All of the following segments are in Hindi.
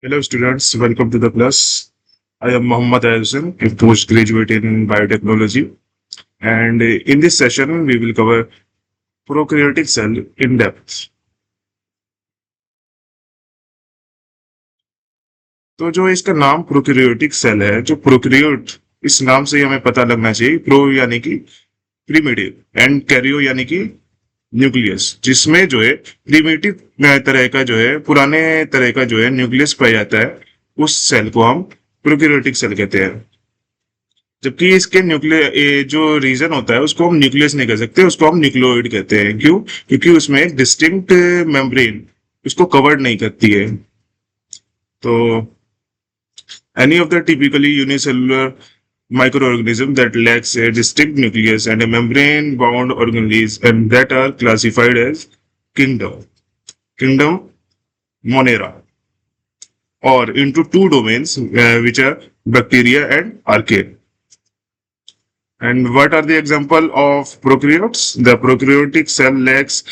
Hello, students. Welcome to the class. I am Mohammad Ayusin, a postgraduate in biotechnology. And in this session, we will cover prokaryotic cell in depth. तो जो इसका नाम प्रोकैरियोटिक सेल है, जो प्रोकैरियोट, इस नाम से ही हमें पता लगना चाहिए। प्रो यानी कि प्रीमिटिव एंड कैरियो यानी कि न्यूक्लियस, जिसमें जो है प्रीमिटिव तरह का जो है पुराने तरह का जो है न्यूक्लियस पाया जाता है। उस सेल को हम प्रोकैरियोटिक सेल कहते हैं। जबकि इसके न्यूक्लियर जो रीजन होता है उसको हम न्यूक्लियस नहीं कह सकते, उसको हम न्यूक्लियोइड कहते हैं। क्यों? क्योंकि उसमें एक डिस्टिंक्ट मेम्ब्रेन उसको कवर्ड नहीं करती है। तो any of the typically unicellular microorganism that lacks a distinct nucleus and a membrane bound organelles and that are classified as kingdom monera or into two domains, which are bacteria and archaea. And what are the example of prokaryotes? The prokaryotic cell lacks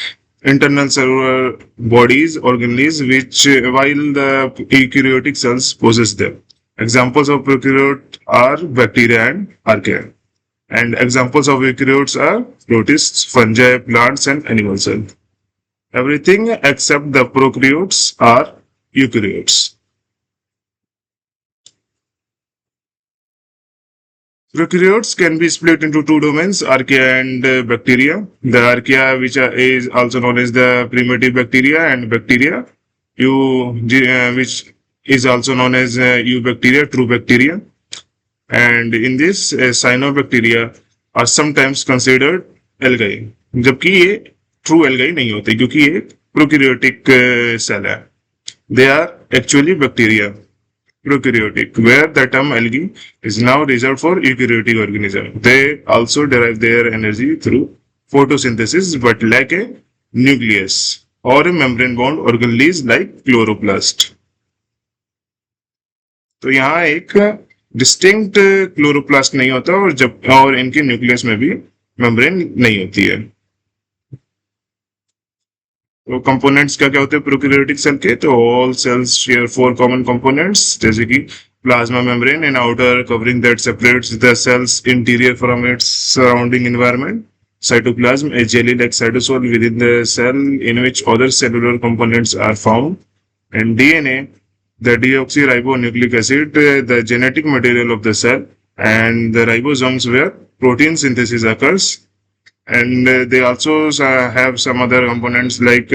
internal cellular bodies, organelles, which while the eukaryotic cells possess them. Examples of prokaryote are bacteria and archaea. And examples of eukaryotes are protists, fungi, plants, and animal cells. Everything except the prokaryotes are eukaryotes. Prokaryotes can be split into two domains, archaea and bacteria. The archaea, which is also known as the primitive bacteria, and bacteria, which is also known as eubacteria, true bacteria. And in this, cyanobacteria are sometimes considered algae, जबकि ये true algae नहीं होते क्योंकि ये prokaryotic cell है. They are actually bacteria. Prokaryotic, where the term algae is now reserved for eukaryotic organisms. They also derive their energy through photosynthesis but lack a nucleus or a membrane-bound organelles like chloroplast. तो यहाँ एक डिस्टिंक्ट क्लोरोप्लास्ट नहीं होता और इनके न्यूक्लियस में भी मेम्ब्रेन नहीं होती है। तो कंपोनेंट्स क्या क्या होते हैं प्रोकैरियोटिक सेल के? तो all cells share four common components, जैसे कि plasma membrane an outer covering that separates the cell's interior from its surrounding environment, cytoplasm, a jelly-like cytosol within the cell in which other cellular components are found, and DNA, the deoxyribonucleic acid, the genetic material of the cell, and the ribosomes where protein synthesis occurs. And they also have some other components like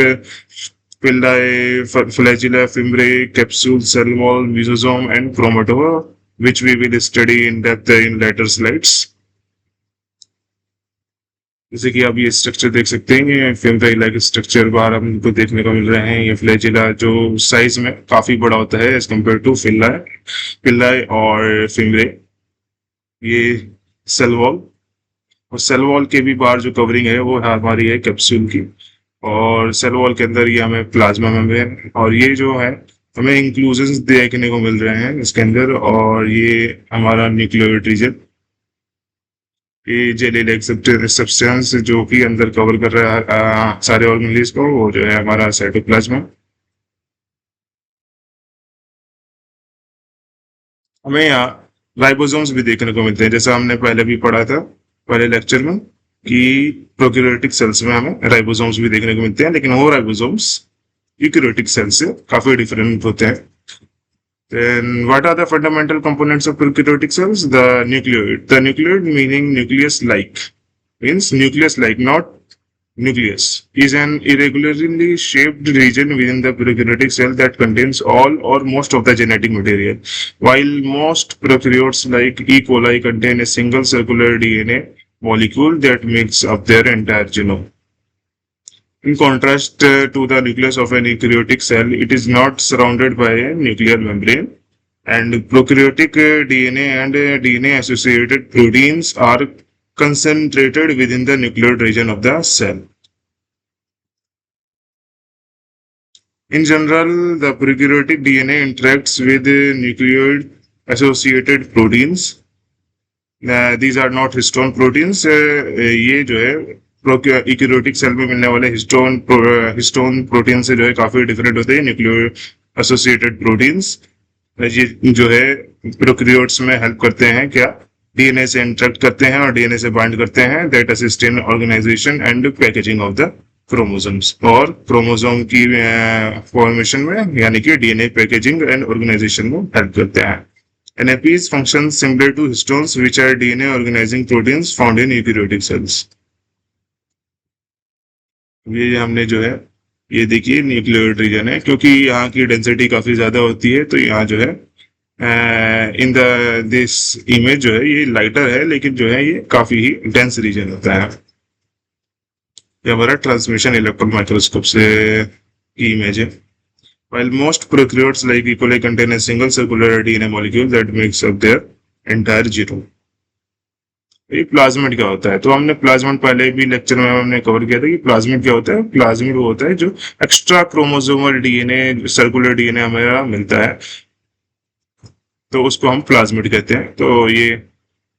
pili, flagella, fimbriae, capsule, cell wall, mesosome, and chromatome, which we will study in depth in later slides. जैसे कि आप ये स्ट्रक्चर देख सकते हैं, ये फिम्ब्रिला के स्ट्रक्चर बाहर हमको देखने को मिल रहे हैं। ये फ्लैजिला जो साइज में काफी बड़ा होता है एज कम्पेयर टू पिल्लाई और फिम्ब्रे। ये सेल वॉल, और सेल वॉल के भी बाहर जो कवरिंग है वो हमारी है कैप्सूल की, और सेल वॉल के अंदर ये हमें प्लाज्मा मेम्ब्रेन, और ये जो है हमें इंक्लूजन देखने को मिल रहे हैं इसके अंदर, और ये हमारा न्यूक्लियोइड रीजन, ये जेली लाइक सब्सटेंस जो कि अंदर कवर कर रहा है सारे ऑर्गेनेल्स को, वो जो है हमारा साइटोप्लाज्मा। हमें यहाँ राइबोसोम्स भी देखने को मिलते हैं, जैसा हमने पहले भी पढ़ा था पहले लेक्चर में कि प्रोकैरियोटिक सेल्स में हमें राइबोसोम्स भी देखने को मिलते हैं, लेकिन वो राइबोसोम्स यूकैरियोटिक सेल्स से काफी डिफरेंट होते हैं। Then what are the fundamental components of prokaryotic cells? The nucleoid. The nucleoid meaning nucleus-like, means nucleus-like, not nucleus, is an irregularly shaped region within the prokaryotic cell that contains all or most of the genetic material. While most prokaryotes like E. coli contain a single circular DNA molecule that makes up their entire genome. In contrast to the nucleus of an eukaryotic cell, it is not surrounded by a nuclear membrane, and prokaryotic DNA and DNA-associated proteins are concentrated within the nucleoid region of the cell. In general, the prokaryotic DNA interacts with nucleoid-associated proteins. These are not histone proteins. ये जो है यूकैरियोटिक सेल में मिलने वाले हिस्टोन प्रोटीन से जो है काफी डिफरेंट होते हैं एसोसिएटेड प्रोटीन्स, ये जो है प्रोकैरियोट्स में हेल्प करते हैं क्या, डीएनए से इंटरेक्ट करते हैं और डीएनए से बाइंड करते हैं, that assist in organisation and packaging of the chromosomes, और क्रोमोसोम की फॉर्मेशन में यानी कि डीएनए पैकेजिंग एंड ऑर्गेनाइजेशन में हेल्प करते हैं। NAPs function similar to histones, which are DNA organizing proteins found in eukaryotic cells. ये हमने जो है ये देखिए न्यूक्लियोइड रीजन है, क्योंकि यहाँ की डेंसिटी काफी ज्यादा होती है, तो यहाँ जो है इन द दिस इमेज जो है ये लाइटर है, लेकिन जो है ये काफी ही डेंस रीजन होता है। ये हमारा ट्रांसमिशन इलेक्ट्रॉन माइक्रोस्कोप से की इमेज है। While most prokaryotes like E. coli contain a single circular DNA molecule that makes up their entire genome. ये प्लाज्मिड क्या होता है? तो हमने प्लाज्मिड पहले भी लेक्चर में हमने कवर किया था कि प्लाज्मिड क्या होता है। प्लाज्मिड वो होता है जो extra chromosomal DNA, circular DNA हमें मिलता है, तो उसको हम प्लाज्मिड कहते हैं। तो ये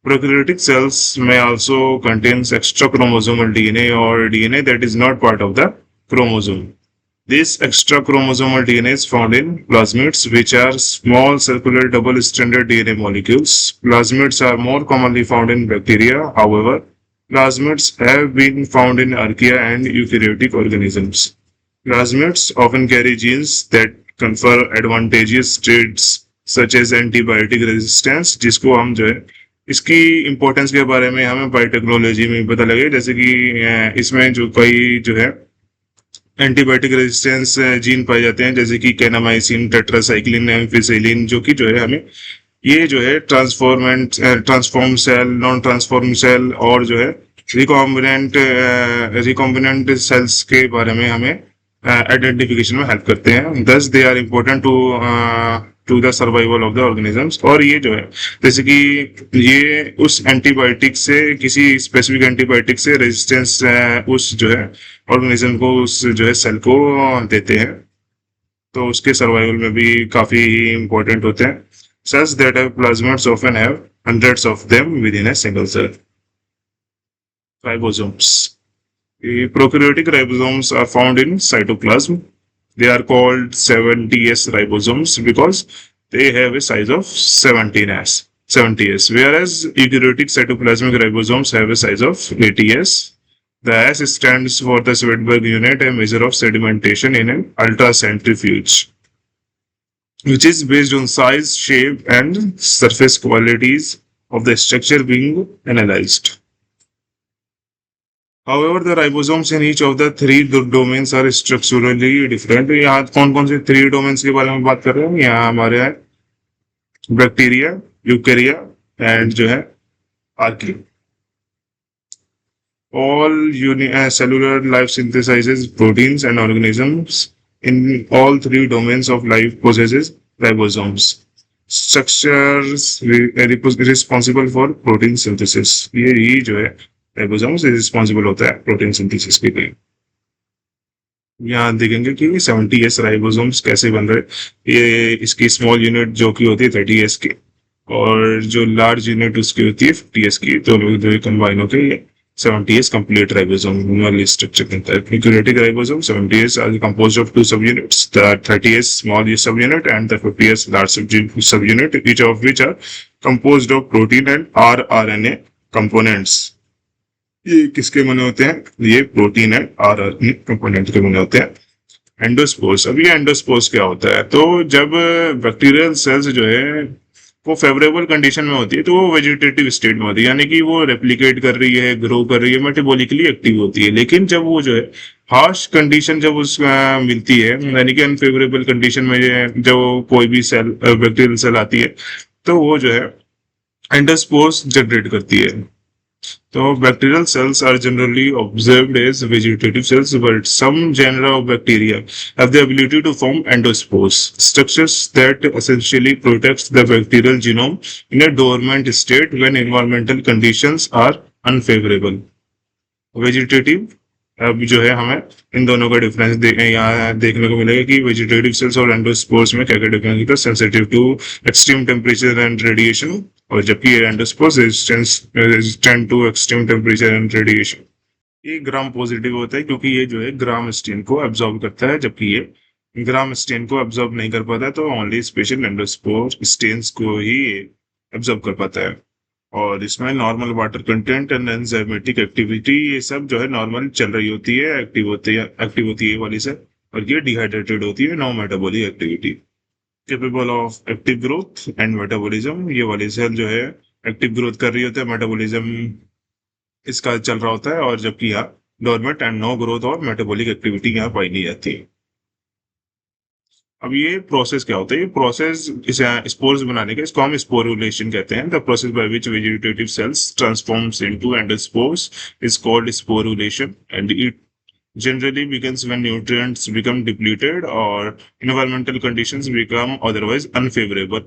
प्रोकैरियोटिक सेल्स में also contains extra chromosomal DNA और DNA that is not part of the chromosome. This extra chromosomal DNA is found in plasmids, which are small circular double-stranded DNA molecules. Plasmids are more commonly found in bacteria. However, plasmids have been found in archaea and eukaryotic organisms. Plasmids often carry genes that confer advantageous traits such as antibiotic resistance, जिसको हम जो है इसकी इम्पोर्टेंस के बारे में हमें बायोटेक्नोलॉजी में पता लगे, जैसे कि इसमें जो कई जो है एंटीबायोटिक रेजिस्टेंस जीन पाए जाते हैं, जैसे कि कैनामाइसिन, टेट्रासाइक्लिन, एम्फिसिलिन, जो कि जो है हमें ये जो है transform cell, non transform cell और जो है रिकॉम्बिनेंट सेल्स के बारे में हमें आइडेंटिफिकेशन में हेल्प करते हैं। Thus they are important to the survival of the organisms. और ये जो है जैसे कि ये उस एंटीबायोटिक से, किसी स्पेसिफिक एंटीबायोटिक से रेजिस्टेंस उस जो है ऑर्गेनिज्म को, उस जो है सेल को देते हैं, तो उसके सर्वाइवल में भी काफी इंपॉर्टेंट होते हैं। Such that plasmids often have hundreds of them within a single cell. Ribosomes, prokaryotic ribosomes are found in cytoplasm. They are called 70S ribosomes because they have a size of 70S, whereas eukaryotic cytoplasmic ribosomes have a size of 80S. The S stands for the Swedberg unit, a measure of sedimentation in an ultracentrifuge, which is based on size, shape, and surface qualities of the structure being analyzed. However, the ribosomes in each of the three domains are structurally different. यहाँ कौन कौन से थ्री डोमेन्स के बारे में बात कर रहे हैं? यहाँ हमारे है बैक्टीरिया, यूकेरिया एंड जो है archaea. All cellular life synthesizes proteins and organisms in all three domains of life possesses ribosomes. Structures responsible for protein synthesis. ये जो है राइबोसोम्स रिस्पॉन्सिबल होता है प्रोटीन सिंथेसिस के लिए. यहाँ देखेंगे कि 70S राइबोसोम्स कैसे बन रहे. ये इसकी स्मॉल यूनिट जो कि होती है 30S की, और जो लार्ज यूनिट उसकी होती है 50S की, तो दो कंबाइन होकर ये 70S कंप्लीट राइबोसोम स्ट्रक्चर बनता है. Eukaryotic ribosome 70S are composed of two subunits, the 30S small subunit and the 50S large subunit, each of which are composed of protein and rRNA components. ये किसके बने होते हैं? ये प्रोटीन है आरएनए कंपोनेंट के बने होते हैं. एंडोस्पोर्स. अब ये एंडोस्पोर्स क्या होता है? तो जब बैक्टीरियल सेल्स जो है वो फेवरेबल कंडीशन में होती है, तो वो वेजिटेटिव स्टेट में होती है, यानी कि वो रेप्लिकेट कर रही है, ग्रो कर रही है, मेटाबॉलिकली एक्टिव होती है. लेकिन जब वो जो है हार्श कंडीशन जब उसका मिलती है, यानी कि अनफेवरेबल कंडीशन में जब कोई भी सेल बैक्टीरियल सेल आती है, तो वो जो है एंडोस्पोर्स जनरेट करती है. So bacterial cells are generally observed as vegetative cells, but some genera of bacteria have the ability to form endospores, structures that essentially protect the bacterial genome in a dormant state when environmental conditions are unfavorable. Vegetative, अब जो है हमें इन दोनों का डिफरेंस यहाँ देखने को मिलेगा कि वेजिटेटिव सेल्स और एंडोस्पोर्स में क्या क्या डिफरेंस होता है. Sensitive to extreme temperature and radiation, और जबकि ये endospores resistant to extreme temperature and radiation. ये ग्राम पॉजिटिव होता है क्योंकि ये जो है ग्राम स्टेन को एब्जॉर्ब करता है, जबकि ये ग्राम स्टेन को एब्जॉर्ब नहीं कर पाता, तो ओनली स्पेशल एंडोस्पोर स्टेन्स को ही एब्जॉर्ब कर पाता है। और इसमें normal water content and enzymatic activity, ये सब जो है नॉर्मल चल रही होती है, एक्टिव होती है ये वाली से। और ये डिहाइड्रेटेड होती है, no metabolic activity. Capable of active growth and metabolism, ये वाली सेल जो है एक्टिव ग्रोथ कर रही होती है, मेटाबॉलिज्म इसका चल रहा होता है, और जबकि यहाँ डोरमेट एंड नो ग्रोथ और मेटाबॉलिक एक्टिविटी यहाँ पाई नहीं जाती है। अब ये प्रोसेस क्या होता है, ये प्रोसेस इसे स्पोर्स बनाने का, इसको हम स्पोरुलेशन कहते हैं। The process by which vegetative cells transforms into endospores is called sporulation, and it generally begins when nutrients become depleted or environmental conditions become otherwise unfavorable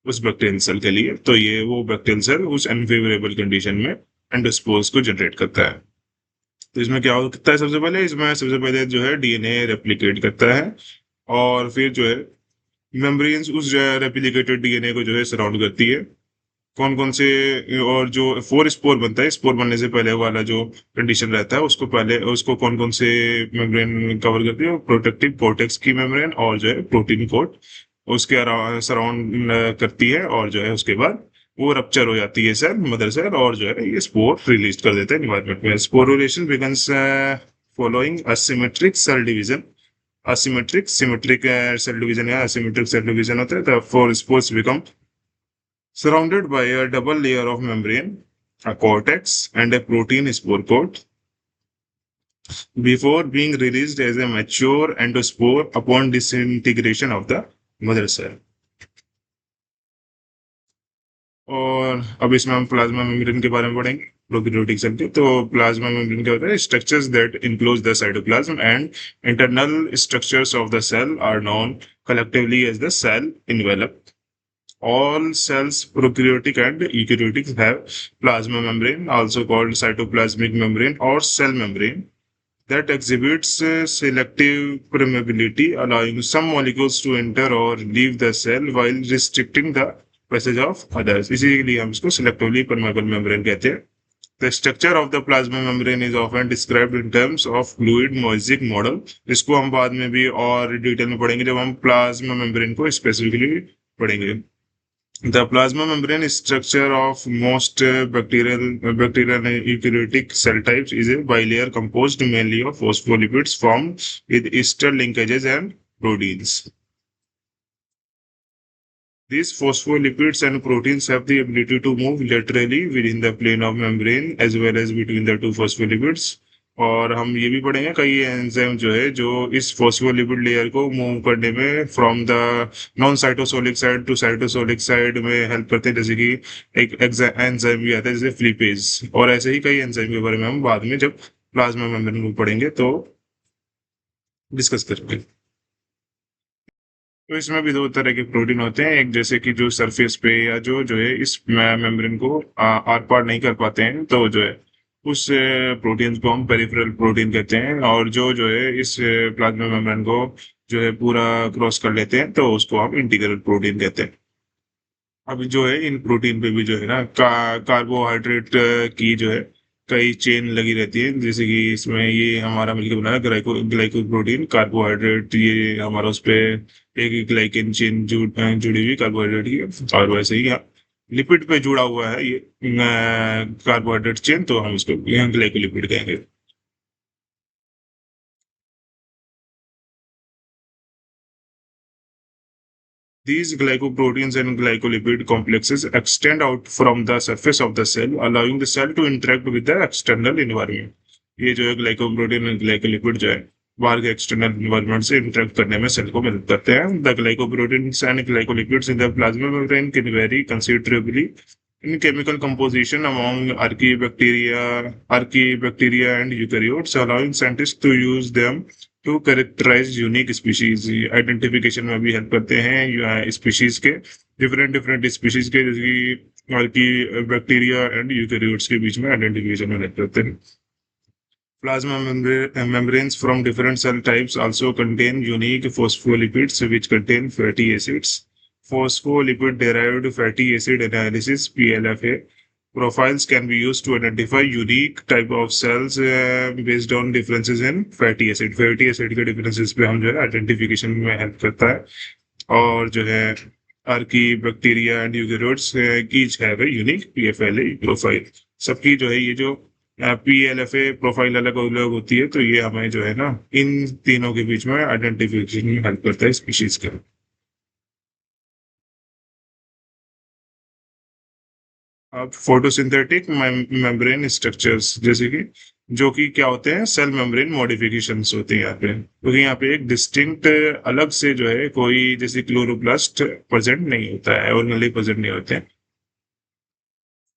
उस बैक्टीरियल सेल के लिए। तो ये वो बैक्टीरियल सेल उस अनफेवरेबल कंडीशन में एंडोस्पोर्स को जनरेट करता है। तो इसमें क्या होता है, सबसे पहले जो है डीएनए रेप्लिकेट करता है, और फिर जो है मेम्ब्रेन्स उस रेप्लिकेटेड डीएनए को जो है सराउंड करती है। कौन कौन से, और जो फोर स्पोर बनता है, स्पोर बनने से पहले वाला जो कंडीशन रहता है उसको कौन कौन से मेम्ब्रेन कवर करती है, प्रोटेक्टिव कोर्टेक्स की मेम्ब्रेन और जो है प्रोटीन कोट उसके सराउंड करती है, और जो है उसके बाद वो रप्चर हो जाती है सेल, मदर सेल, और जो है ये स्पोर रिलीज कर देते हैं एनवायरमेंट में। Sporulation begins following asymmetric cell division. Symmetric cell division या असिमेट्रिक सेल डिवीजन होता है। The four spores become surrounded by a double layer of membrane, a cortex, and a protein spore coat before being released as a mature endospore upon disintegration of the mother cell. और अब इसमें हम प्लाज्मा मेम्ब्रेन के बारे में पढ़ेंगे, प्रोकैरियोटिक सेल के। तो प्लाज्मा मेम्ब्रेन क्या होता है, structures that enclose the cytoplasm and internal structures of the cell are known collectively as the cell envelope. All cells, prokaryotic and eukaryotic, have plasma membrane, also called cytoplasmic membrane or cell membrane, that exhibits selective permeability, allowing some molecules to enter or leave the cell while restricting the passage of others. इसीलिए हम इसको selectively permeable membrane कहते हैं। The structure of the plasma membrane is often described in terms of fluid mosaic model. इसको हम बाद में भी और डिटेल में पढ़ेंगे जब हम plasma membrane को स्पेसिफिकली पढ़ेंगे। The plasma membrane structure of most bacterial and eukaryotic cell types is a bilayer composed mainly of phospholipids formed with ester linkages and proteins. These phospholipids and proteins have the ability to move laterally within the plane of membrane as well as between the two phospholipids. और हम ये भी पढ़ेंगे कई एंजाइम जो है जो इस फोस्फोलिपिड लेयर को मूव करने में from the non cytosolic side to cytosolic side में हेल्प करते हैं, जैसे कि एक एंजाइम भी आता है जैसे फ्लीपेज। और ऐसे ही कई एंजाइम के बारे में हम बाद में जब प्लाज्मा मेम्ब्रेन को पढ़ेंगे तो डिस्कस करेंगे। तो इसमें भी दो तरह के प्रोटीन होते हैं, एक जैसे कि जो सरफेस पे या जो है इस मेम्ब्रेन को आर पार नहीं कर पाते हैं, तो जो है उस प्रोटीन को हम पेरिफेरल प्रोटीन कहते हैं। और जो है इस प्लाज्मा मेम्ब्रेन को जो है पूरा क्रॉस कर लेते हैं, तो उसको हम इंटीग्रल प्रोटीन कहते हैं। अब जो है इन प्रोटीन पे भी जो है ना कार्बोहाइड्रेट की जो है कई चेन लगी रहती है, जैसे कि इसमें ये हमारा मिलकर बना है ग्लाइकोप्रोटीन कार्बोहाइड्रेट, ये हमारा उस पे एक ग्लाइकेन चेन जुड़ी हुई कार्बोहाइड्रेट की। और वैसे ही लिपिड पे जुड़ा हुआ है ये कार्बोहाइड्रेट चेन, तो हम इसको ग्लाइकोलिपिड कहेंगे। These glycoproteins and glycolipid complexes extend out from the surface of the cell, allowing the cell to interact with the external environment. ये जो है ग्लाइकोप्रोटीन और ग्लाइकोलिपिड जो है बाहर के एक्सटर्नल इन्वायरमेंट से इंटरेक्ट करने में सेल को मदद करते हैं। The glycoproteins and glycolipids in the plasma membrane can very considerably in chemical composition among archaebacteria and eukaryotes, allowing scientists to use them to characterize unique species. Identification में भी हेल्प करते हैं स्पीशीज के, डिफरेंट स्पीशीज के, जैसे कि आर्कीबैक्टीरिया एंड यूकैरियोट्स के बीच में आइडेंटिफिकेशन में हेल्प करते हैं। Plasma membranes from different cell types also contain unique phospholipids which contain fatty acids. Phospholipid derived fatty acid analysis (PLFA) Profiles can be used to identify unique type of cells based on differences in fatty acid. Fatty acid के differences पे हम जो है identification में help करता है, और जो है आर्की बैक्टीरिया एंड यूकेरियोट्स की है वे यूनिक पीएफएलए प्रोफाइल। सबकी जो है ये जो पीएलएफए प्रोफाइल अलग अलग होती है, तो ये हमें जो है ना इन तीनों के बीच में आइडेंटिफिकेशन में हेल्प करता है स्पीशीज का। अब फोटोसिंथेटिक मेम्ब्रेन स्ट्रक्चर्स, जैसे कि जो कि क्या होते हैं, सेल मेम्ब्रेन मॉडिफिकेशंस होते हैं यहाँ पे, क्योंकि यहाँ पे एक डिस्टिंक्ट अलग से जो है कोई जैसे क्लोरोप्लास्ट प्रेजेंट नहीं होता है, ओरिजिनली प्रेजेंट नहीं होते हैं।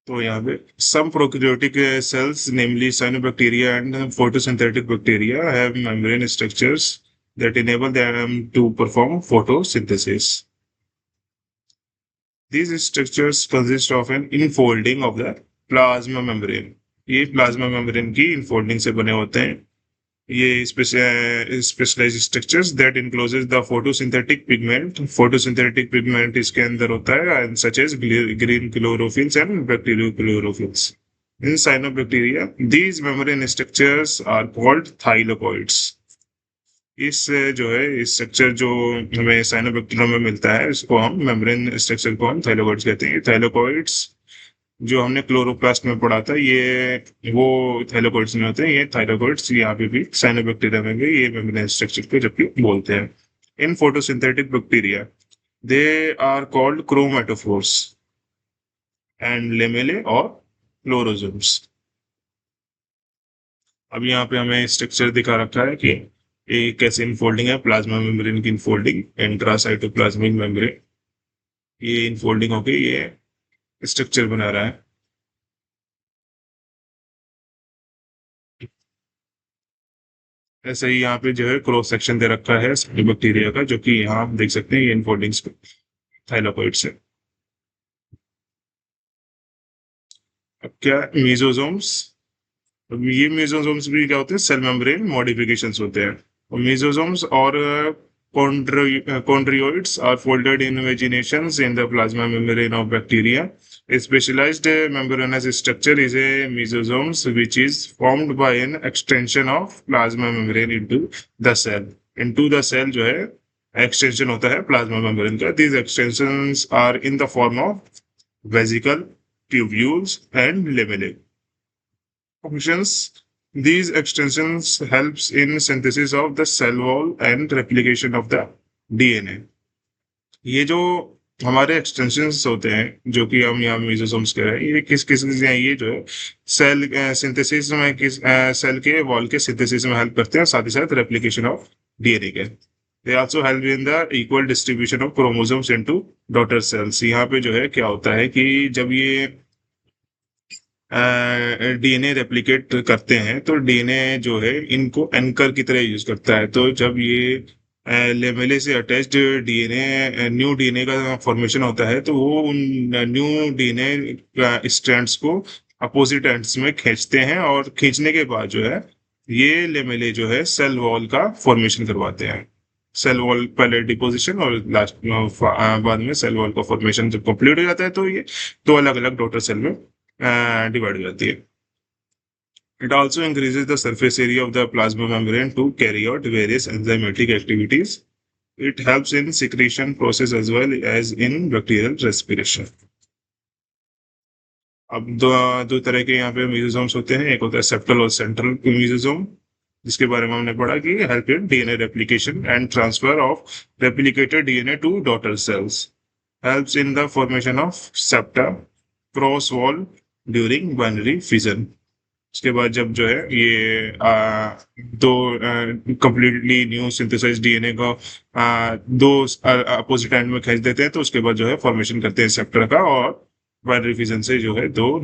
तो यहाँ पे some prokaryotic cells, namely cyanobacteria and photosynthetic bacteria, have membrane structures that enable them to perform photosynthesis. These structures consist of an infolding of the plasma membrane. ये प्लाज्मा मेम्ब्रेन की इनफोल्डिंग से बने होते हैं। ये specialised structures that encloses the photosynthetic pigment. Photosynthetic pigment इसके अंदर होता है, and such as green chlorophylls and bacteriochlorophylls. In cyanobacteria these membrane structures are called thylakoids. इस जो है इस स्ट्रक्चर जो हमें साइनोबैक्टीरिया में मिलता है, इसको हम मेम्ब्रेन स्ट्रक्चर को हम थाइलोकॉइड्स कहते हैं। थाइलोकॉइड्स जो हमने क्लोरोप्लास्ट में पढ़ा था, ये वो थाइलोकॉइड्स में होते हैं। ये थाइलोकॉइड्स यहाँ पे भी साइनोबैक्टीरिया में भी ये मेम्ब्रेन स्ट्रक्चर पे जबकि बोलते हैं। In photosynthetic bacteria they are called chromatophores and lamellae और क्लोरोजोम्स। अब यहाँ पे हमें स्ट्रक्चर दिखा रखा है कि ये कैसे इनफोल्डिंग है, प्लाज्मा मेम्ब्रेन की इनफोल्डिंग, इंट्रासाइटोप्लाज्मिक मेम्ब्रेन, ये इनफोल्डिंग होके ये स्ट्रक्चर बना रहा है। ऐसे ही यहाँ पे जो है क्रॉस सेक्शन दे रखा है बैक्टीरिया का, जो कि यहाँ आप देख सकते हैं ये इनफोल्डिंग्स थाइलोकॉइड्स है। अब क्या मीजोजोम्स, ये मेसोसोम्स भी क्या होते हैं, सेल मेम्ब्रेन मॉडिफिकेशंस होते हैं। और मेसोसोम्स और chondrioids are folded in vaginations in the plasma membrane of bacteria. A specialized membranous structure is a mesosomes, which is formed by an extension of plasma membrane into the cell. Into the cell जो है extension होता है plasma membrane का. These extensions are in the form of vesicle, tubules and lamellae. Functions: these extensions helps in synthesis of the cell wall and replication of the DNA. ये जो हमारे एक्सटेंशंस होते हैं, जो कि हम यहाँ मेसोसोम्स कह रहे हैं, ये किस किस हैं, ये जो है सेल सिंथेसिस में किस सेल के वॉल के सिंथेसिस में हेल्प करते हैं, साथ ही साथ रेप्लिकेशन ऑफ डीएनए के। They also help in the equal distribution of chromosomes into daughter cells. यहाँ पे जो है क्या होता है कि जब ये डीएनए रेप्लिकेट करते हैं, तो डीएनए जो है इनको एंकर की तरह यूज करता है। तो जब ये लेमेले से अटैच्ड डीएनए न्यू डीएनए का फॉर्मेशन होता है, तो वो उन न्यू डीएनए स्ट्रैंड्स को अपोजिट एंड्स में खींचते हैं, और खींचने के बाद जो है ये लेमेले जो है सेल वॉल का फॉर्मेशन करवाते हैं। सेल वॉल पहले डिपोजिशन और लास्ट बाद में सेल वॉल का फॉर्मेशन जब कंप्लीट हो जाता है, तो ये दो अलग अलग डॉटर सेल में डिवाइड हो जाती है। It also increases the surface area of the plasma membrane to carry out various enzymatic activities. It helps in secretion process as well as in bacterial respiration. अब दो तरह के यहाँ पे मेसोसोम्स होते हैं, एक होता है सेप्टल और सेंट्रल मेसोसोम, जिसके बारे में हमने पढ़ा कि help in DNA replication and transfer of replicated DNA to daughter cells, helps in the formation of septa, cross wall during binary fission. उसके बाद जब जो है ये दो कंप्लीटली न्यू सिंथेसाइज डीएनए को दो अपोजिट एंड में खींच देते हैं, तो उसके बाद जो है फॉर्मेशन करते हैं सेप्टर का, और बाइनरी फिजन से जो है दो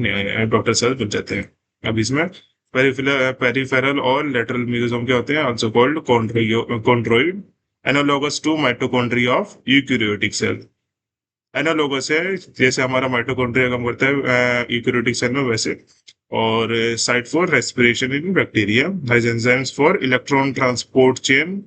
डॉटर सेल बन जाते हैं। अब इसमें पेरिफेरल और लेटरल मेसोसोम क्या होते हैं, also called chondroid, analogous to mitochondria of eukaryotic cell. Analogous है, जैसे हमारा माइटोकॉन्ड्रिया काम करता है यूकैरियोटिक सेल में, वैसे। और site for respiration in bacteria, has enzymes for electron transport chain,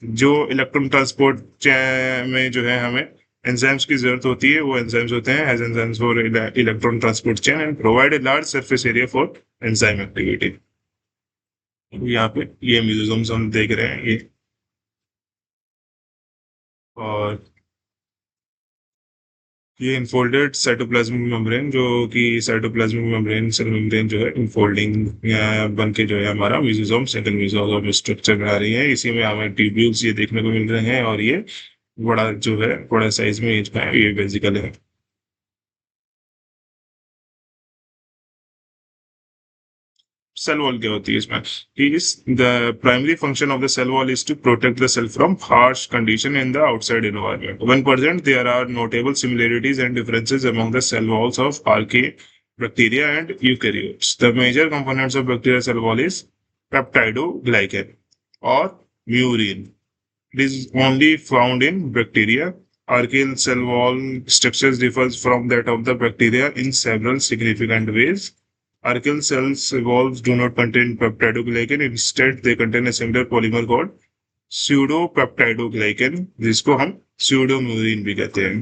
जो इलेक्ट्रॉन ट्रांसपोर्ट चेन में जो है हमें एंजाइम्स की जरूरत होती है, वो एंजाइम्स होते हैं as enzymes for electron transport chain and provide a large surface area for enzyme activity. यहाँ पे ये म्यूजियम्स हम देख रहे हैं ये, और ये इनफोल्डेड साइटोप्लाज्मिक मेम्ब्रेन, जो कि साइटोप्लाज्मिक मेम्ब्रेन सेल मेम्ब्रेन जो है इनफोल्डिंग बन के जो है हमारा म्यूजियम सिंगल म्यूजियम स्ट्रक्चर बना रही है। इसी में हमें ट्यूब्यूल्स ये देखने को मिल रहे हैं, और ये बड़ा जो है बड़ा साइज में ये वेजिकल है। सेल वॉल क्या होती है इसमें, is the primary function of the cell wall is to protect the cell from harsh condition in the outside environment. When present, there are notable similarities and differences among the cell walls of archaea, bacteria, and eukaryotes. The major components of bacterial cell wall is peptidoglycan or murine. It is only found in bacteria. Archaeal cell wall structures differs from that of the bacteria in several significant ways. Archaeal cells walls do not contain peptidoglycan. Instead, they contain a similar polymer called pseudopeptidoglycan, जिसको हम pseudomurine भी कहते हैं.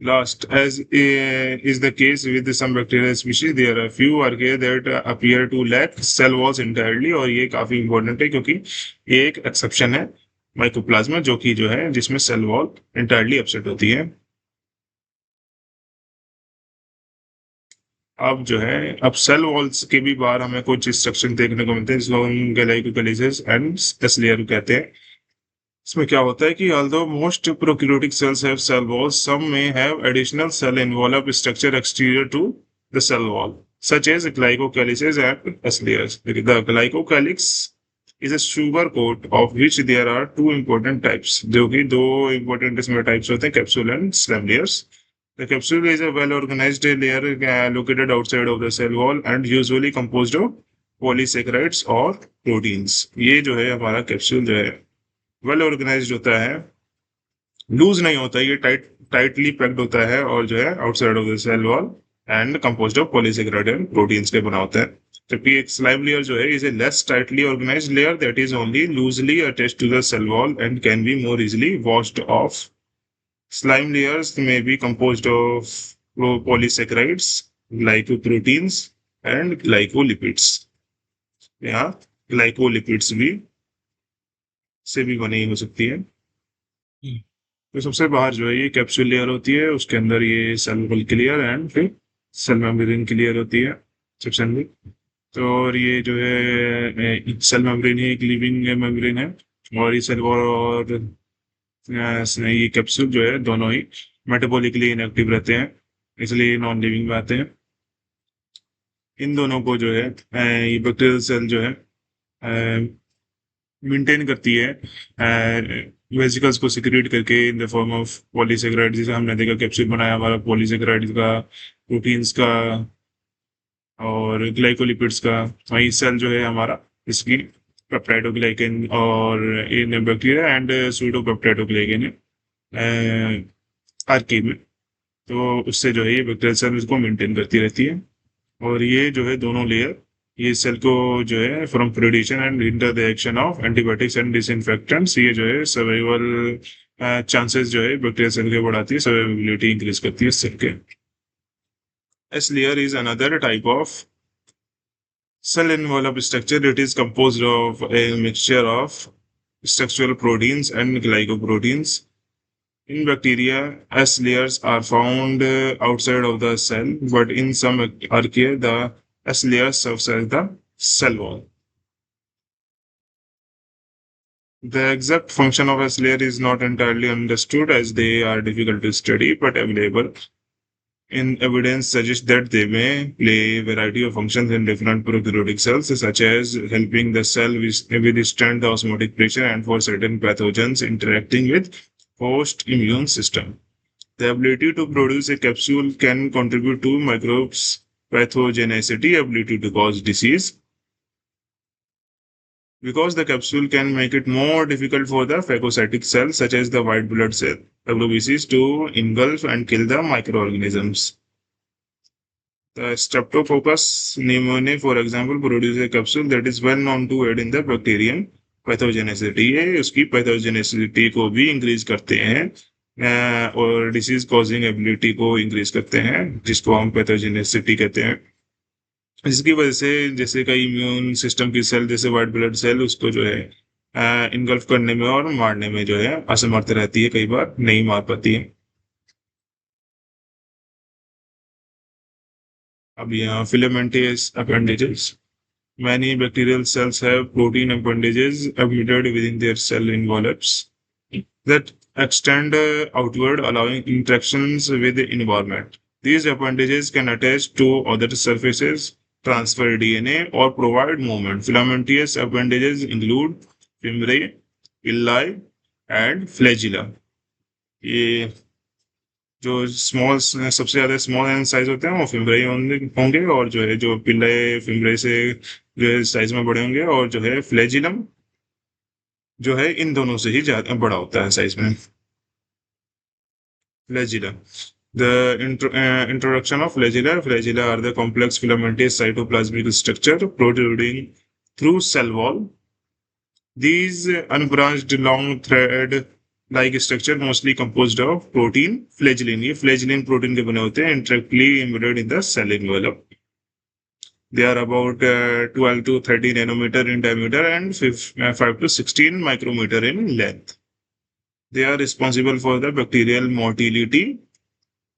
Last, as is the case with some bacterial species, there are few archaea that appear to lack cell walls entirely, और ये काफी important है क्योंकि ये एक exception है माइकोप्लाज्मा, जो कि जो है जिसमें सेल वॉल entirely absent होती है. अब जो है अब सेल वॉल्स के भी बाहर हमें कुछ स्ट्रक्चर देखने को मिलते हैं, जिसको हम गलाइकोकैलिसेस एंड एसलेयर कहते हैं. इसमें क्या होता है कि although most prokaryotic cells have cell walls, some may have additional cell envelope structure exterior to the cell wall, such as glycocalyces and aslayers. The glycocalyx is a sugar coat of which there are two important types, जो कि दो important इसमें types होते हैं, capsule and stem layers. The capsule is a well-organized layer located outside of the cell wall and usually composed of polysaccharides or proteins. ये जो है हमारा कैप्सूल जो है वेल ऑर्गेनाइज्ड होता है, लूज नहीं होता है, ये टाइटली पैक्ड होता है और जो है outside of the cell wall and composed of polysaccharide and proteins के बना होता है. जबकि एक स्लाइम लेयर जो है is a less tightly organised layer that is only loosely attached to the cell wall and can be more easily washed off. Slime layers may be composed of polysaccharides, glycoproteins, and glycolipids. यहाँ glycolipids भी से भी बनी हो सकती है. तो सबसे बाहर जो है ये कैप्सूल लेयर होती है, उसके अंदर ये सेल वॉल की लेयर एंड फिर सेल मेम्ब्रेन की लेयर होती है सबसे अंदर. तो और ये जो है सेल मेम्ब्रेन ही एक लिविंग मेम्ब्रेन है, और ये सेल वॉल और ये कैप्सूल जो है दोनों ही मेटाबॉलिकली इनएक्टिव रहते हैं, इसलिए नॉन लिविंग में आते हैं. इन दोनों को जो है ये बैक्टीरियल सेल जो है मेंटेन करती है वेसिकल्स को सिक्रेट करके in the form of polysaccharide. जैसे हमने देखा कैप्सूल बनाया हमारा पॉलीसेकेराइड का, प्रोटीन्स का और ग्लाइकोलिपिड्स का. वही सेल जो है हमारा इसकी पेप्टाइडोग्लाइकन और इन बैक्टीरिया एंड सूडोपेप्टाइडोग्लाइकन आर्की में, तो उससे जो है ये बैक्टीरियल सेल इसको मेंटेन करती रहती है. और ये जो है दोनों लेयर ये सेल को जो है from predation and hinder the action of antibiotics and disinfectants, ये जो है सर्वाइवल चांसेस जो है बैक्टीरियल सेल के बढ़ाती है, सर्वाइवबिलिटी इंक्रीज करती है सेल के. S layer is another type of cell envelope structure. It is composed of a mixture of structural proteins and glycoproteins. In bacteria, S layers are found outside of the cell, but in some archaea, the S layer serves as the cell wall. The exact function of S layer is not entirely understood as they are difficult to study, but available in evidence suggests that they may play a variety of functions in different prokaryotic cells, such as helping the cell withstand the osmotic pressure and for certain pathogens interacting with host immune system. The ability to produce a capsule can contribute to microbes' pathogenicity, ability to cause disease, because the capsule can make it more difficult for the phagocytic cells, such as the white blood cell, WBCs, to engulf and kill the microorganisms. The Streptococcus pneumoniae, for example, produces a capsule that is well known to aid in the bacterium pathogenicity है, उसकी पैथोजेनेसिटी को भी इंक्रीज करते हैं, और डिसीज कॉजिंग एबिलिटी को इंक्रीज करते हैं, जिसको हम पैथोजेनेसिटी कहते हैं। जिसकी वजह से जैसे कई इम्यून सिस्टम की सेल जैसे वाइट ब्लड सेल उसको जो है इनगल्फ करने में और मारने में जो है असमर्थ रहती है, कई बार नहीं मार पाती है। अब यहाँ filamentous appendages. Many bacterial cells have protein appendages embedded within their cell envelopes that extend outward, allowing interactions with the environment. These appendages can attach to other surfaces, transfer DNA, or provide movement. Filamentous appendages include fimbriae, villi, and flagella. ये जो स्मॉल सबसे ज्यादा स्मॉल एंड साइज होते हैं वो फिम्ब्राई होंगे, और जो है जो पिल्ले फिम्ब्राई से जो है साइज में बड़े होंगे, और जो है फ्लैजिलम जो है इन दोनों से ही ज्यादा बड़ा होता है साइज में। Flagella, the introduction of flagella. Flagella are the complex filamentous cytoplasmic structure protruding through cell wall. These unbranched long thread like structure mostly composed of protein flagellin. ये flagellin protein के बने होते हैं, intricately embedded in the cell envelope. They are about 12 to 30 nanometer in diameter and 5 to 16 micrometer in length. They are responsible for the bacterial motility,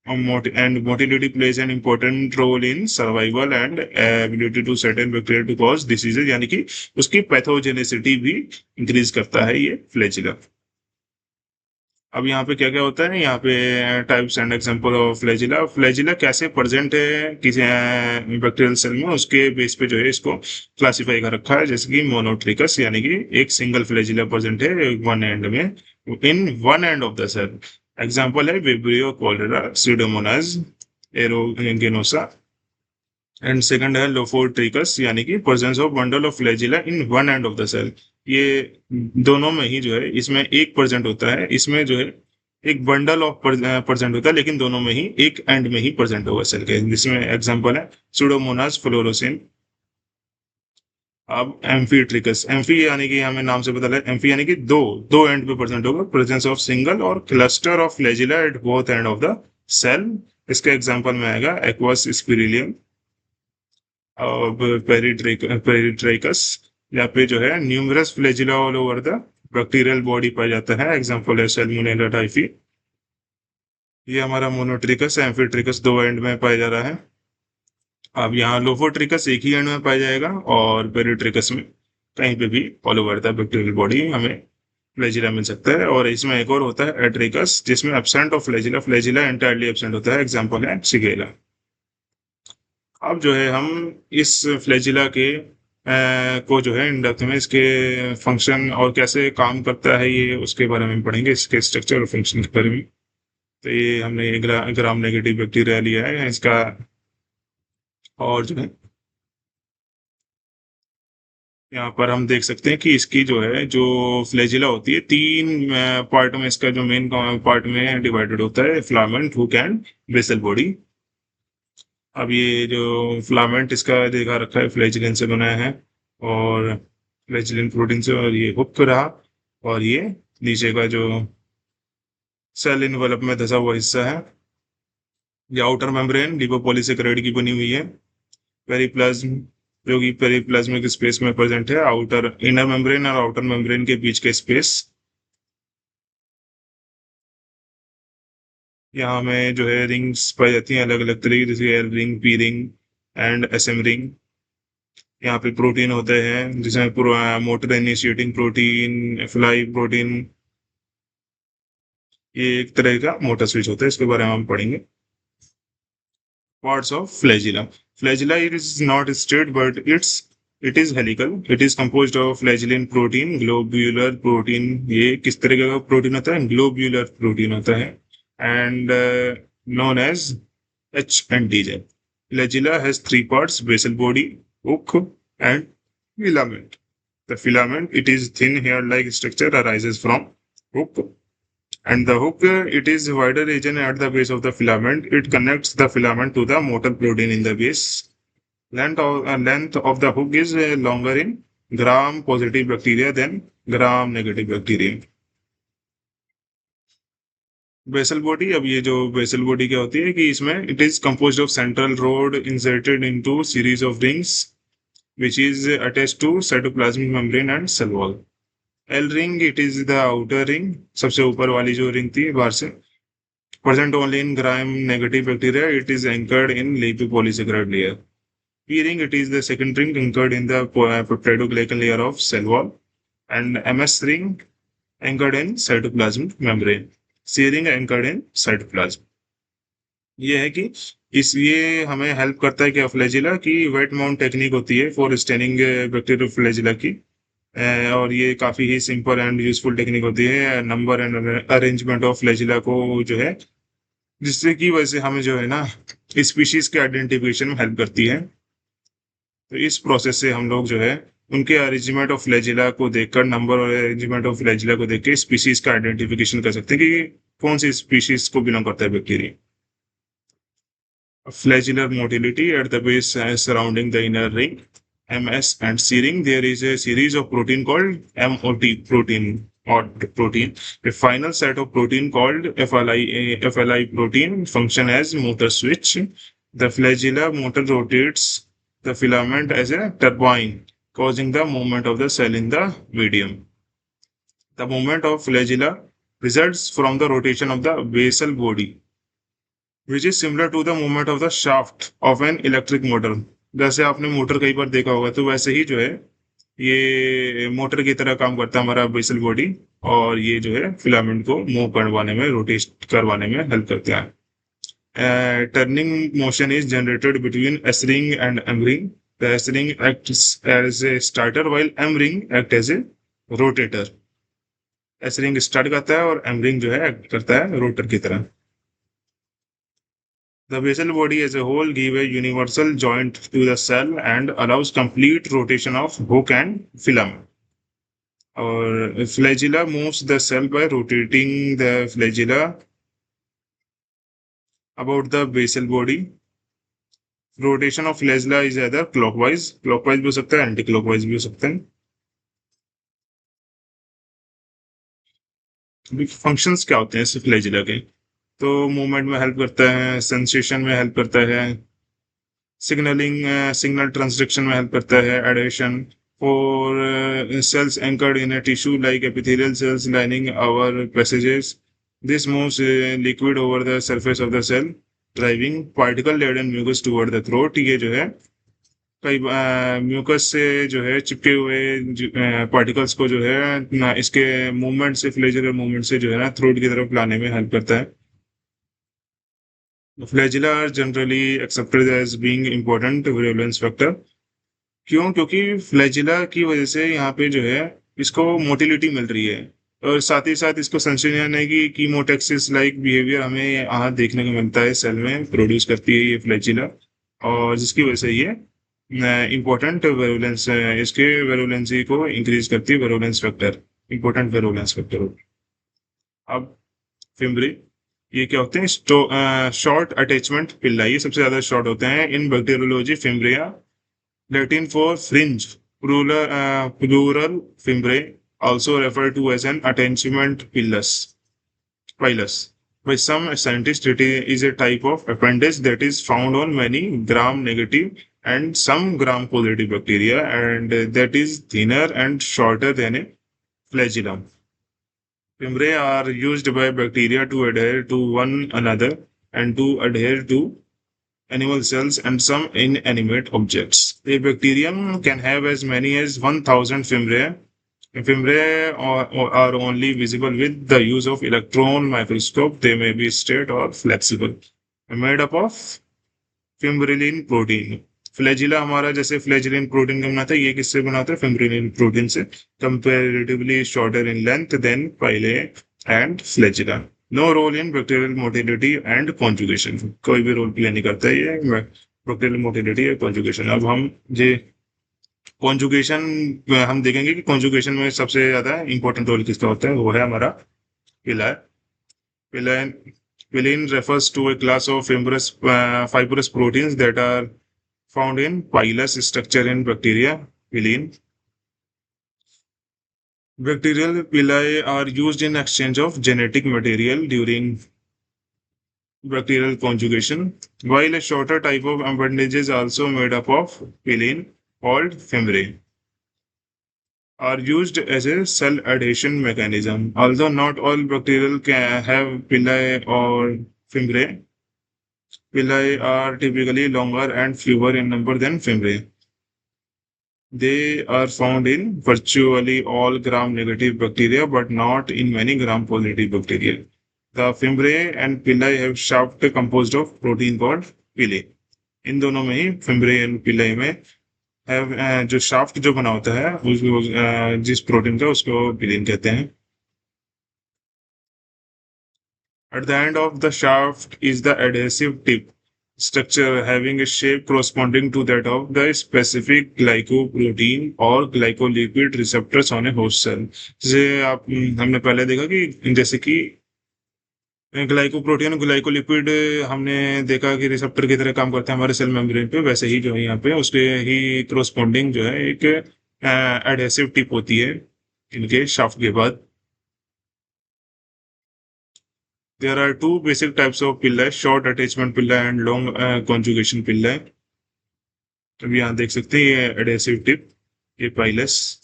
and motility plays an important role in survival and ability to certain bacteria to cause diseases, यानी कि उसकी पैथोजेनेसिटी भी इंक्रीज करता है ये फ्लैजिला। अब यहाँ पे क्या क्या होता है, यहाँ पे types and example of flagella. Flagella कैसे प्रेजेंट है किसी बैक्टीरियल सेल में, उसके बेस पे जो है इसको क्लासिफाई कर रखा है, जैसे कि मोनोट्रिकस, यानी कि एक सिंगल फ्लैजिला प्रेजेंट है वन एंड में, in one end of the cell. Example है Vibrio cholerae, Pseudomonas, aeruginosa. And second है लोफोट्रिकस, यानी कि presence of bundle of flagella in one end of the cell. ये दोनों में ही जो है इसमें एक प्रेजेंट होता है, इसमें जो है एक बंडल ऑफ प्रेजेंट होता है, लेकिन दोनों में ही एक एंड में ही प्रेजेंट होगा सेल के, जिसमें एग्जाम्पल है सूडोमोनास फ्लोरोसिन। अब एम्फीट्रिकस, एम्फी यानी कि हमें नाम से पता लगा, एम्फी यानी कि दो दो एंड पे प्रेजेंट होगा, प्रेजेंस ऑफ सिंगल और cluster of flagella at both end of the cell. इसके एग्जांपल में आएगा एक्वस स्पिरिलियम। अब पेरिट्रिकस, यहाँ पे जो है numerous flagella all over the bacterial body पाया जाता है, एग्जांपल है सैल्मोनेला टाइफी। ये हमारा मोनोट्रिकस है, एम्फीट्रिकस दो एंड में पाया जा रहा है। अब यहाँ लोफोट्रिकस एक ही एंड में पाया जाएगा, और पेरिट्रिकस में कहीं पे भी all over the bacterial body हमें फ्लैजिला मिल सकता है। और इसमें एक और होता है एट्रिकस, जिसमें absent of flagella, flagella entirely absent होता है, एग्जांपल है शिगेला। अब जो है हम इस फ्लैजिला के को जो है इन डेप्थ में इसके फंक्शन और कैसे काम करता है ये उसके बारे में पढ़ेंगे, इसके स्ट्रक्चर और फंक्शन के बारे में। तो ये हमने ग्राम नेगेटिव बैक्टीरिया लिया है इसका, और जो है यहाँ पर हम देख सकते हैं कि इसकी जो है जो फ्लैजिला होती है तीन पार्ट में, इसका जो मेन पार्ट में डिवाइडेड होता है, filament, hook and basal body. अब ये जो फिलामेंट इसका देखा रखा है फ्लैजिलिन से बनाया है, और फ्लैजिलिन प्रोटीन से, और ये हुक रहा, और ये नीचे का जो सेल इनवेलप में धसा हुआ हिस्सा है। ये आउटर मेम्ब्रेन लिपोपॉलीसेकेराइड की बनी हुई है। पेरिप्लाज्म जो कि पेरिप्लाज्मिक स्पेस में प्रेजेंट है, आउटर इनर मेम्ब्रेन और आउटर मेम्ब्रेन के बीच के स्पेस। यहाँ में जो है रिंग्स पाई जाती हैं अलग अलग तरीके, जैसे L ring, P ring and SM ring. यहाँ पे प्रोटीन होते हैं जिसमें motor initiating protein, fly protein, ये एक तरह का मोटर स्विच होता है, इसके बारे में हम पढ़ेंगे। Parts of flagella. Flagella is not straight, but it is helical. It is composed of flagellin protein, globular protein. ये किस तरह का प्रोटीन होता है? Globular protein होता है, and known as HNTJ. Flagella has three parts: basal body, hook, and filament. The filament, it is thin hair-like structure, arises from hook. And the hook, it is wider region at the base of the filament. It connects the filament to the motor protein in the base. Length of the hook is longer in gram positive bacteria than gram negative bacteria. Basal body, अब ये जो बेसल बॉडी क्या होती है कि इसमें it is composed of central road inserted into series of rings which is attached to cytoplasmic membrane and cell wall. L ring, it is the outer ring, सबसे ऊपर वाली जो रिंग थी बाहर से. Present only in gram negative bacteria, it is anchored in lipopolysaccharide layer. P ring, it is the second ring anchored in the peptidoglycan layer of cell wall. And MS ring anchored in cytoplasmic membrane. C ring anchored in cytoplasm. ये है कि इस ये हमें हेल्प करता है कि फ्लैजिला की वेट माउंट टेक्निक होती है फॉर स्टेनिंग बैक्टीरिया फ्लैजिला की. और ये काफ़ी ही सिंपल एंड यूजफुल टेक्निक होती है number and arrangement of flagella को जो है, जिससे की वजह से हमें जो है ना स्पीशीज के आइडेंटिफिकेशन में हेल्प करती है. तो इस प्रोसेस से हम लोग जो है उनके अरेंजमेंट ऑफ फ्लैजिला को देखकर, नंबर और अरेंजमेंट ऑफ फ्लैजिला को देख के स्पीशीज का आइडेंटिफिकेशन कर सकते हैं कि कौन सी स्पीशीज को बिलोंग करता है bacteria. Flagellar motility at the base surrounding the inner ring, MS and C ring, there is a series of protein called MOT protein or protein. A final set of protein called FLI protein function as motor switch. The flagellar motor rotates the filament as a turbine, causing the movement of the cell in the medium. The movement of flagella results from the rotation of the basal body, which is similar to the movement of the shaft of an electric motor. जैसे आपने मोटर कई बार देखा होगा, तो वैसे ही जो है ये मोटर की तरह काम करता है हमारा बेसल बॉडी, और ये जो है फिलामेंट को मूव करवाने में, रोटेट करवाने में हेल्प करता है. Turning motion is generated between S ring and M ring. The S ring acts as a starter while M ring act as a rotator. S ring start करता है और एम रिंग जो है एक्ट करता है रोटर की तरह. The basal body as a whole gives a universal joint to the cell and allows complete rotation of hook and filament. Or flagella moves the cell by rotating the flagella about the basal body. Rotation of flagella is either clockwise भी हो सकता है, एंटी क्लॉकवाइज भी हो सकता है. फंक्शंस क्या होते हैं इस फ्लैजिला के? तो मूवमेंट में हेल्प करता है, सेंसेशन में हेल्प करता है, सिग्नल ट्रांसडक्शन में हेल्प करता है, adhesion for cells anchored in a tissue like epithelial cells lining our passages. This moves liquid over the surface of the cell driving particle laden mucus toward the throat. ये जो है कई म्यूकस से जो है चिपके हुए पार्टिकल्स को जो है ना इसके मूवमेंट से, फ्लैजिलर मूवमेंट से जो है ना थ्रोट की तरफ लाने में हेल्प करता है. Flagella are generally accepted as being important virulence factor. क्यों? क्योंकि फ्लैजिला की वजह से यहाँ पे जो है इसको मोटिलिटी मिल रही है, और साथ ही साथ इसको संश्लेषण है कि कीमोटेक्सिस लाइक बिहेवियर हमें यहाँ देखने को मिलता है, सेल में प्रोड्यूस करती है ये फ्लैजिला, और जिसकी वजह से ये इम्पोर्टेंट वेरुलेंस, इसके वेरुलेंसी को इंक्रीज करती है, वेरुलेंस फैक्टर, इम्पोर्टेंट वेरुलेंस फैक्टर. अब फिम्ब्री, ये क्या होते हैं? शॉर्ट अटैचमेंट पिल्ला, ये सबसे ज्यादा शॉर्ट होते हैं in bacteriology. Fimbriae, Latin for fringe, plural fimbriae, also referred to as an attachment pilus. By some scientists, it is a type of appendage that is found on many gram-negative and some gram-positive bacteria, and that is thinner and shorter than a flagellum. Fimbriae are used by bacteria to adhere to one another and to adhere to animal cells and some inanimate objects. A bacterium can have as many as 1,000 fimbriae. Fimbriae are only visible with the use of electron microscope. They may be straight or flexible. Made up of fibrillin protein. Flagella हमारा जैसे फ्लैजिलिन प्रोटीन का बनाता है, ये किससे बनाता है? फिब्रिलिन प्रोटीन से. Comparatively shorter in length than pili and flagella. No role in bacterial motility and conjugation, कोई भी रोल प्ले नहीं करता है ये बैक्टीरियल मोटिलिटी या कॉन्जुगेशन. अब हम ये कॉन्जुगेशन हम देखेंगे कि कॉन्जुगेशन में सबसे ज्यादा इंपॉर्टेंट रोल किसका होता है, वो है हमारा पिलाइन. Piline refers to a class of fibrous proteins that are found in pilus structure in bacteria. Piline. Bacterial villi are used in exchange of genetic material during bacterial conjugation, while a shorter type of appendage is also made up of villi called fimbriae are used as a cell adhesion mechanism. Although not all bacterial can have villi or fimbriae, villi are typically longer and fewer in number than fimbriae. They are found in virtually all gram-negative bacteria, but not in many gram-positive bacteria. The fimbriae and villi have shaft composed of protein called villi. इन दोनों में ही फिम्ब्रे एंड पिलाई में है जो शाफ्ट जो बना होता है उसको जिस प्रोटीन का उसको पिलिन कहते हैं. At the end of the shaft is the adhesive tip structure having a shape corresponding to that of the specific glycoprotein or glycolipid receptors on a host cell. जैसे आप हमने पहले देखा कि जैसे कि ग्लाइकोप्रोटीन ग्लाइकोलिपिड हमने देखा कि रिसेप्टर की तरह काम करते हैं हमारे सेल मेम्ब्रेन पे, वैसे ही जो है यहाँ पे उसके ही क्रोस्पॉन्डिंग जो है एक एडहेसिव टिप होती है इनके शाफ्ट के बाद. There are two basic types of villi, short attachment villi and long conjugation villi. अब यहाँ देख सकते हैं ये एडहेसिव टिप, ये पाइलस,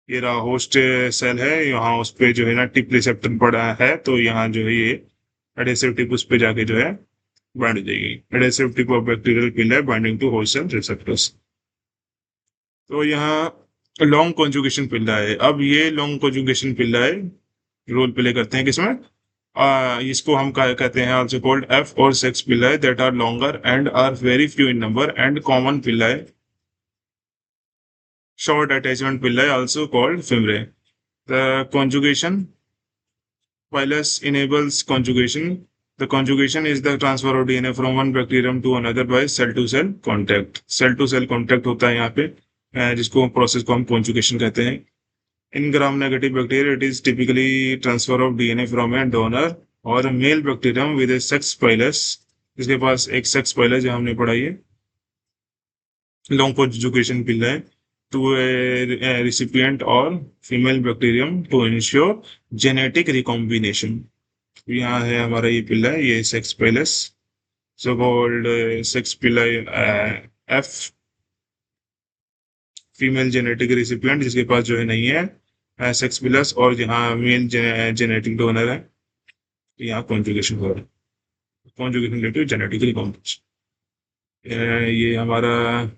ये रहा होस्ट सेल है, यहाँ उस पे जो है ना टिप रिसेप्टर पड़ा है, तो यहाँ जो है ये एडहेसिव टिप उस पे जाके जो है बाइंड हो जाएगी. Adhesive tip of bacterial villi binding to host cell receptors. तो यहाँ लॉन्ग कॉन्जुगेशन villi है. अब ये long conjugation villi role play करते हैं किसमें, इसको हम कहते हैं आल्सो कॉल्ड एफ और sex villi that are longer and are very few in number and common villi short attachment villi also called fimbriae. The conjugation pilus enables conjugation. The conjugation is the transfer of DNA from one bacterium to another by cell-to-cell contact. Cell-to-cell contact होता है यहाँ पे, जिसको प्रोसेस को हम conjugation कहते हैं. In gram-negative bacteria, it is typically transfer of DNA from a donor or a male bacterium with a sex pilus. जिसके पास एक sex pilus जो हमने पढ़ा है, long conjugation villi to a recipient or female bacterium to ensure genetic recombination. यहाँ है हमारा ये पिल्ला, ये sex pilus, so called sex पिल्ला एफ, फीमेल जेनेटिक रिसिपिएंट जिसके पास जो है नहीं है सेक्स पिलस, और यहाँ मेल जेनेटिक डोनर है. यहाँ कॉन्जुगेशन हो रहा है, कॉन्जुगेशन रिलेटेड जेनेटिक रिकॉम्बिनेशन. ये हमारा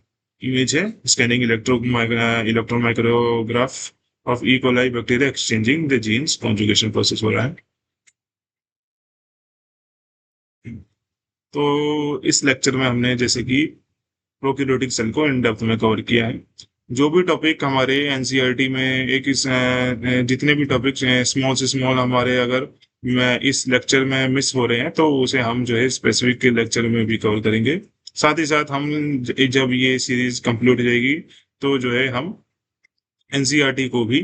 इमेज है scanning electron micrograph of E coli bacteria exchanging the genes. Conjugation process हो रहा है. तो इस लेक्चर में हमने जैसे कि प्रोकैरियोटिक सेल को इन डेप्थ में कवर किया है. जो भी टॉपिक हमारे एनसीईआरटी में एक जितने भी टॉपिक्स हैं स्मॉल से स्मॉल हमारे अगर इस लेक्चर में मिस हो रहे हैं तो उसे हम जो है स्पेसिफिक लेक्चर में भी कवर करेंगे. साथ ही साथ हम जब ये सीरीज कंप्लीट हो जाएगी तो जो है हम एनसीईआरटी को भी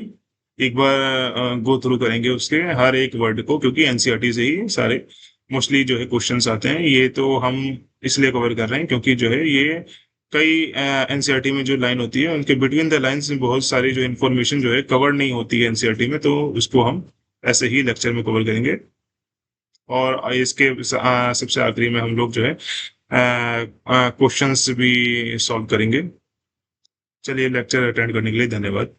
एक बार गो थ्रू करेंगे उसके हर एक वर्ड को, क्योंकि एनसीईआरटी से ही सारे मोस्टली जो है क्वेश्चंस आते हैं. ये तो हम इसलिए कवर कर रहे हैं क्योंकि जो है ये कई एनसीईआरटी में जो लाइन होती है उनके बिटवीन द लाइंस में बहुत सारी जो इन्फॉर्मेशन जो है कवर नहीं होती है एनसीईआरटी में, तो उसको हम ऐसे ही लेक्चर में कवर करेंगे. और इसके सबसे आखिरी में हम लोग जो है क्वेश्चंस भी सॉल्व करेंगे. चलिए, लेक्चर अटेंड करने के लिए धन्यवाद.